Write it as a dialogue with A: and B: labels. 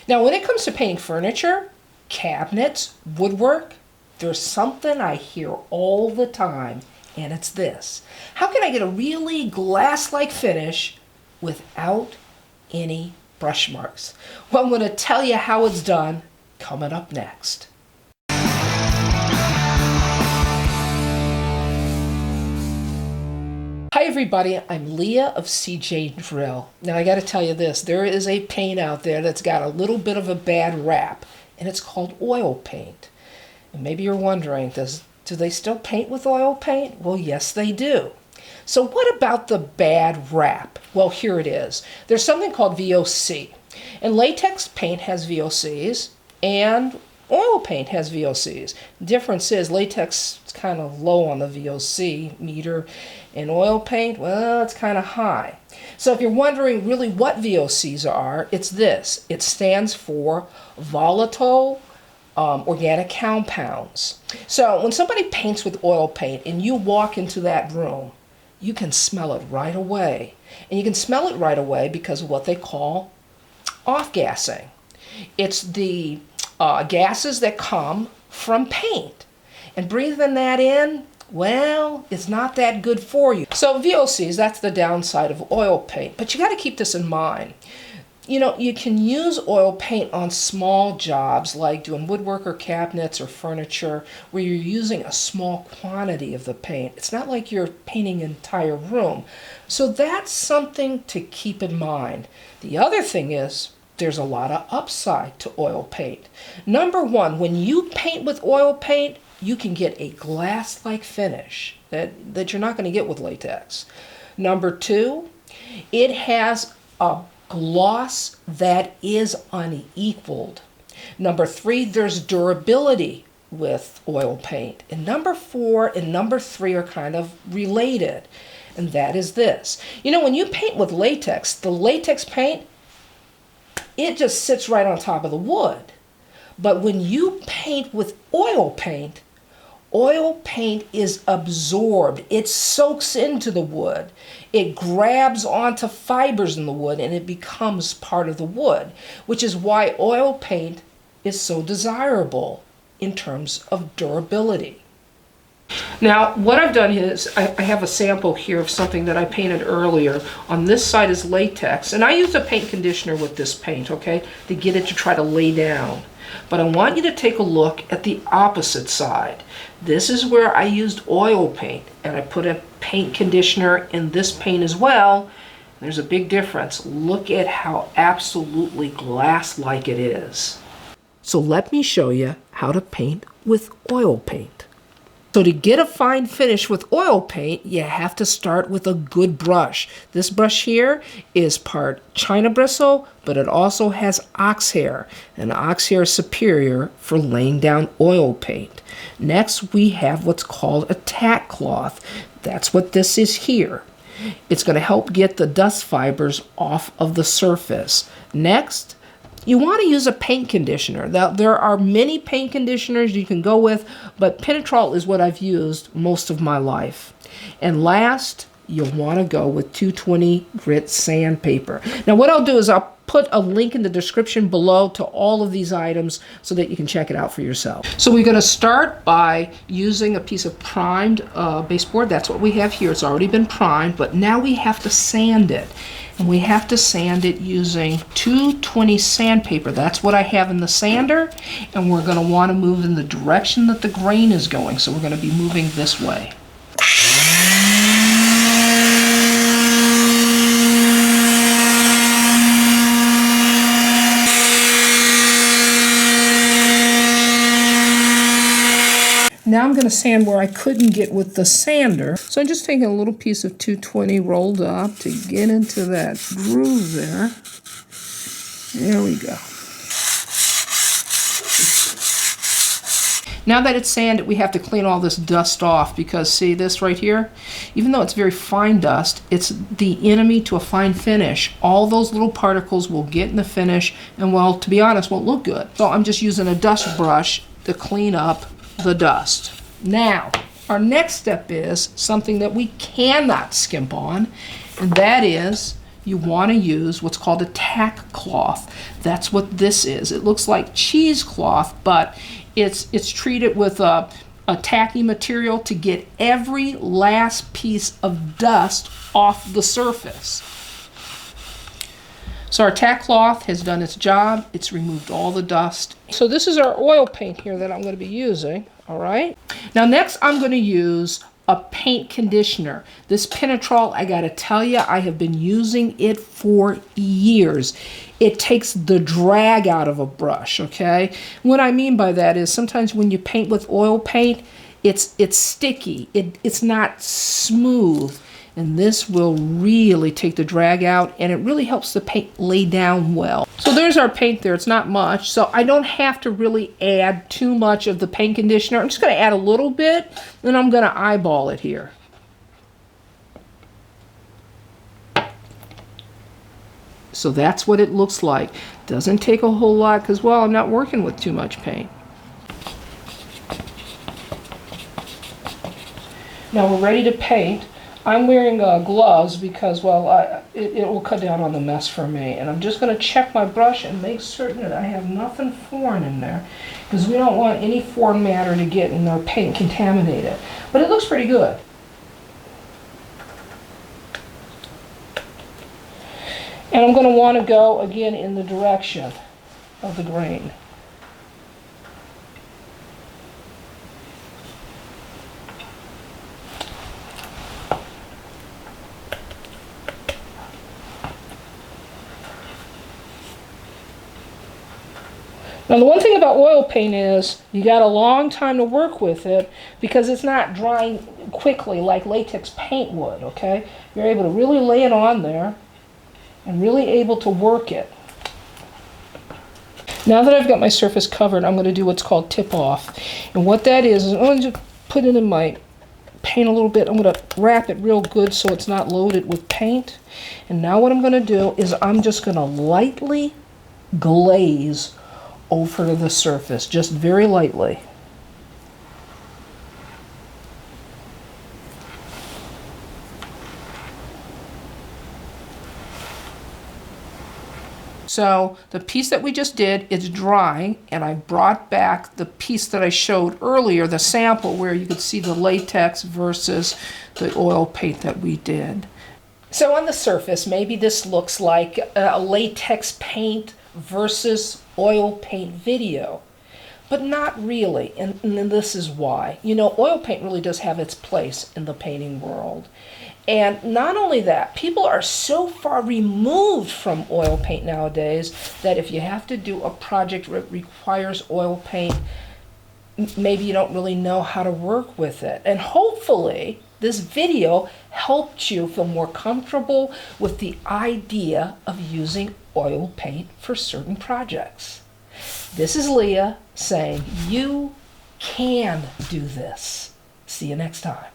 A: Now, when it comes to painting furniture, cabinets, woodwork, there's something I hear all the time, and it's this. How can I get a really glass-like finish without any brush marks? Well, I'm going to tell you how it's done coming up next. Hi everybody, I'm Leah of seejanedrill. Now I got to tell you this, there is a paint out there that's got a little bit of a bad rap, and it's called oil paint. And maybe you're wondering, do they still paint with oil paint? Well, yes they do. So what about the bad rap? Well, here it is. There's something called VOC. And latex paint has VOCs, and oil paint has VOCs. The difference is latex is kind of low on the VOC meter, and oil paint, well, it's kind of high. So if you're wondering really what VOCs are, it's this. It stands for volatile organic compounds. So when somebody paints with oil paint and you walk into that room, you can smell it right away. And you can smell it right away because of what they call off-gassing. It's the gases that come from paint. And breathing that in, well, it's not that good for you. So VOCs, that's the downside of oil paint. But you got to keep this in mind. You know, you can use oil paint on small jobs like doing woodwork or cabinets or furniture where you're using a small quantity of the paint. It's not like you're painting an entire room. So that's something to keep in mind. The other thing is, there's a lot of upside to oil paint. Number one, when you paint with oil paint, you can get a glass-like finish that you're not going to get with latex. Number two, it has a gloss that is unequaled. Number three, there's durability with oil paint. And number four and number three are kind of related, and that is this. You know, when you paint with latex, the latex paint, it just sits right on top of the wood. But when you paint with oil paint is absorbed. It soaks into the wood. It grabs onto fibers in the wood and it becomes part of the wood, which is why oil paint is so desirable in terms of durability. Now, what I've done is I have a sample here of something that I painted earlier. On this side is latex, and I used a paint conditioner with this paint, okay, to get it to try to lay down. But I want you to take a look at the opposite side. This is where I used oil paint, and I put a paint conditioner in this paint as well. There's a big difference. Look at how absolutely glass-like it is. So let me show you how to paint with oil paint. So to get a fine finish with oil paint, you have to start with a good brush. This brush here is part China bristle, but it also has ox hair. And ox hair is superior for laying down oil paint. Next, we have what's called a tack cloth. That's what this is here. It's going to help get the dust fibers off of the surface. Next, you want to use a paint conditioner. Now, there are many paint conditioners you can go with, but Penetrol is what I've used most of my life. And last, you'll want to go with 220 grit sandpaper. Now, what I'll do is I'll put a link in the description below to all of these items so that you can check it out for yourself. So we're going to start by using a piece of primed baseboard. That's what we have here. It's already been primed, but now we have to sand it. And we have to sand it using 220 sandpaper. That's what I have in the sander. And we're going to want to move in the direction that the grain is going. So we're going to be moving this way. Now I'm going to sand where I couldn't get with the sander. So I'm just taking a little piece of 220 rolled up to get into that groove there. There we go. Now that it's sanded, we have to clean all this dust off because see this right here? Even though it's very fine dust, it's the enemy to a fine finish. All those little particles will get in the finish and, well, to be honest, won't look good. So I'm just using a dust brush to clean up the dust. Now, our next step is something that we cannot skimp on, and that is you want to use what's called a tack cloth. That's what this is. It looks like cheesecloth, but it's treated with a tacky material to get every last piece of dust off the surface. So our tack cloth has done its job. It's removed all the dust. So this is our oil paint here that I'm going to be using, all right? Now next I'm going to use a paint conditioner. This Penetrol, I gotta tell you, I have been using it for years. It takes the drag out of a brush, okay? What I mean by that is sometimes when you paint with oil paint, it's sticky. It's not smooth. And this will really take the drag out, and it really helps the paint lay down well. So there's our paint there. It's not much, so I don't have to really add too much of the paint conditioner. I'm just going to add a little bit, and I'm going to eyeball it here. So that's what it looks like. Doesn't take a whole lot because, well, I'm not working with too much paint. Now we're ready to paint. I'm wearing gloves because, well, it will cut down on the mess for me. And I'm just going to check my brush and make certain that I have nothing foreign in there, because we don't want any foreign matter to get in our paint and contaminate it. But it looks pretty good. And I'm going to want to go again in the direction of the grain. Now the one thing about oil paint is you got a long time to work with it because it's not drying quickly like latex paint would, okay? You're able to really lay it on there and really able to work it. Now that I've got my surface covered, I'm going to do what's called tip off. And what that is I'm going to put it in my paint a little bit. I'm going to wrap it real good so it's not loaded with paint. And now what I'm going to do is I'm just going to lightly glaze over the surface, just very lightly. So the piece that we just did is drying, and I brought back the piece that I showed earlier, the sample where you could see the latex versus the oil paint that we did. So on the surface, maybe this looks like a latex paint versus oil paint video, but not really, and this is why. You know, oil paint really does have its place in the painting world. And not only that, people are so far removed from oil paint nowadays that if you have to do a project that requires oil paint, maybe you don't really know how to work with it. And hopefully this video helped you feel more comfortable with the idea of using oil paint for certain projects. This is Leah saying you can do this. See you next time.